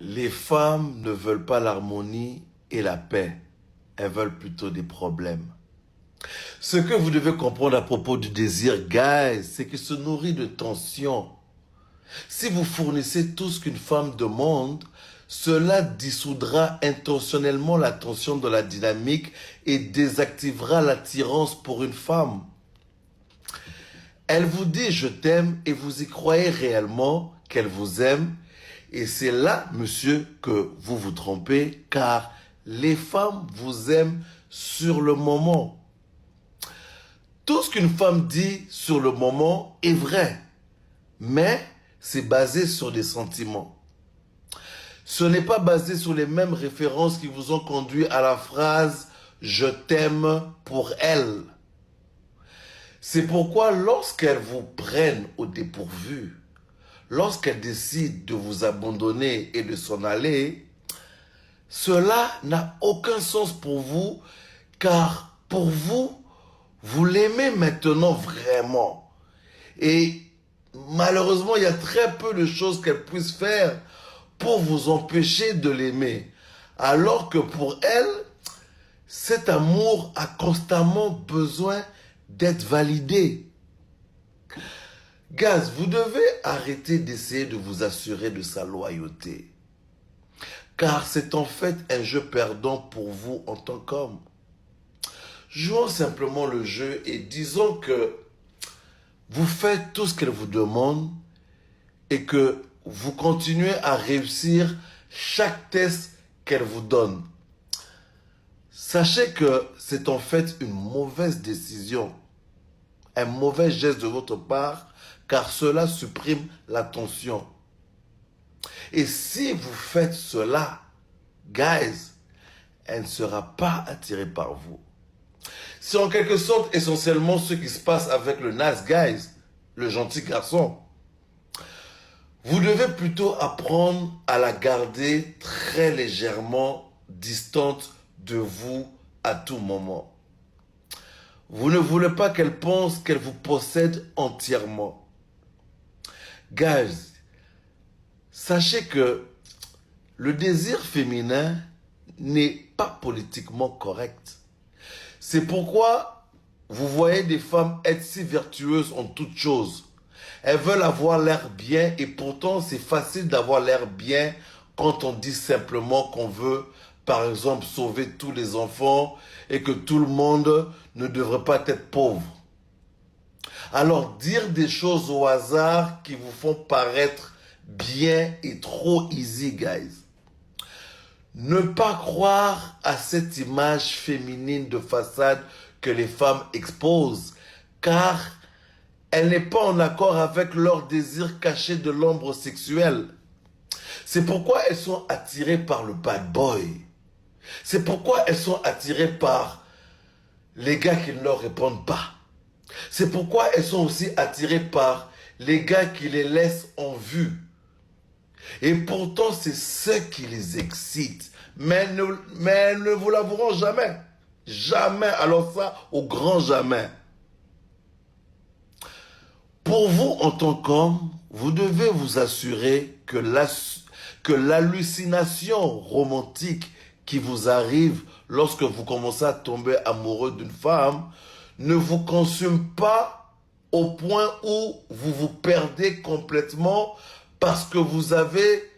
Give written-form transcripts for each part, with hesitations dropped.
Les femmes ne veulent pas l'harmonie et la paix. Elles veulent plutôt des problèmes. Ce que vous devez comprendre à propos du désir, guys, c'est qu'il se nourrit de tension. Si vous fournissez tout ce qu'une femme demande, cela dissoudra intentionnellement la tension de la dynamique et désactivera l'attirance pour une femme. Elle vous dit « je t'aime » et vous y croyez réellement qu'elle vous aime. Et c'est là, monsieur, que vous vous trompez, car les femmes vous aiment sur le moment. Tout ce qu'une femme dit sur le moment est vrai, mais c'est basé sur des sentiments. Ce n'est pas basé sur les mêmes références qui vous ont conduit à la phrase « je t'aime pour elle ». C'est pourquoi lorsqu'elles vous prennent au dépourvu, lorsqu'elles décident de vous abandonner et de s'en aller, cela n'a aucun sens pour vous, car pour vous, vous l'aimez maintenant vraiment. Et malheureusement, il y a très peu de choses qu'elle puisse faire pour vous empêcher de l'aimer. Alors que pour elle, cet amour a constamment besoin d'être validé. Guys, vous devez arrêter d'essayer de vous assurer de sa loyauté. Car c'est en fait un jeu perdant pour vous en tant qu'homme. Jouons simplement le jeu et disons que vous faites tout ce qu'elle vous demande et que vous continuez à réussir chaque test qu'elle vous donne. Sachez que c'est en fait une mauvaise décision, un mauvais geste de votre part, car cela supprime l'attention. Et si vous faites cela, guys, elle ne sera pas attirée par vous. C'est en quelque sorte essentiellement ce qui se passe avec le nice guys, le gentil garçon. Vous devez plutôt apprendre à la garder très légèrement distante de vous à tout moment. Vous ne voulez pas qu'elle pense qu'elle vous possède entièrement. Guys, sachez que le désir féminin n'est pas politiquement correct. C'est pourquoi vous voyez des femmes être si vertueuses en toutes choses. Elles veulent avoir l'air bien et pourtant c'est facile d'avoir l'air bien quand on dit simplement qu'on veut, par exemple, sauver tous les enfants et que tout le monde ne devrait pas être pauvre. Alors dire des choses au hasard qui vous font paraître bien est trop easy, guys. Ne pas croire à cette image féminine de façade que les femmes exposent, car elle n'est pas en accord avec leur désir caché de l'ombre sexuelle. C'est pourquoi elles sont attirées par le bad boy. C'est pourquoi elles sont attirées par les gars qui ne leur répondent pas. C'est pourquoi elles sont aussi attirées par les gars qui les laissent en vue. Et pourtant, c'est ce qui les excite. Mais elles ne vous l'avoueront jamais. Jamais. Alors ça, au grand jamais. Pour vous, en tant qu'homme, vous devez vous assurer que l'hallucination romantique qui vous arrive lorsque vous commencez à tomber amoureux d'une femme ne vous consume pas au point où vous vous perdez complètement parce que vous avez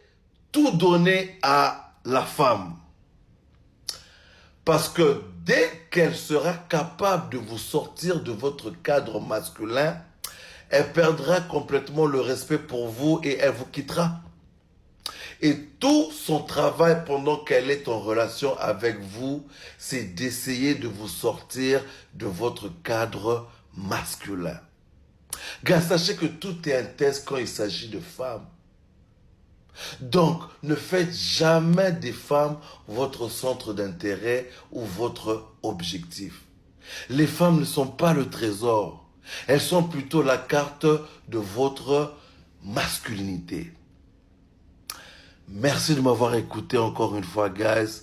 tout donné à la femme. Parce que dès qu'elle sera capable de vous sortir de votre cadre masculin, elle perdra complètement le respect pour vous et elle vous quittera. Et tout son travail pendant qu'elle est en relation avec vous, c'est d'essayer de vous sortir de votre cadre masculin. Gars, sachez que tout est un test quand il s'agit de femmes. Donc, ne faites jamais des femmes votre centre d'intérêt ou votre objectif. Les femmes ne sont pas le trésor. Elles sont plutôt la carte de votre masculinité. Merci de m'avoir écouté encore une fois, guys.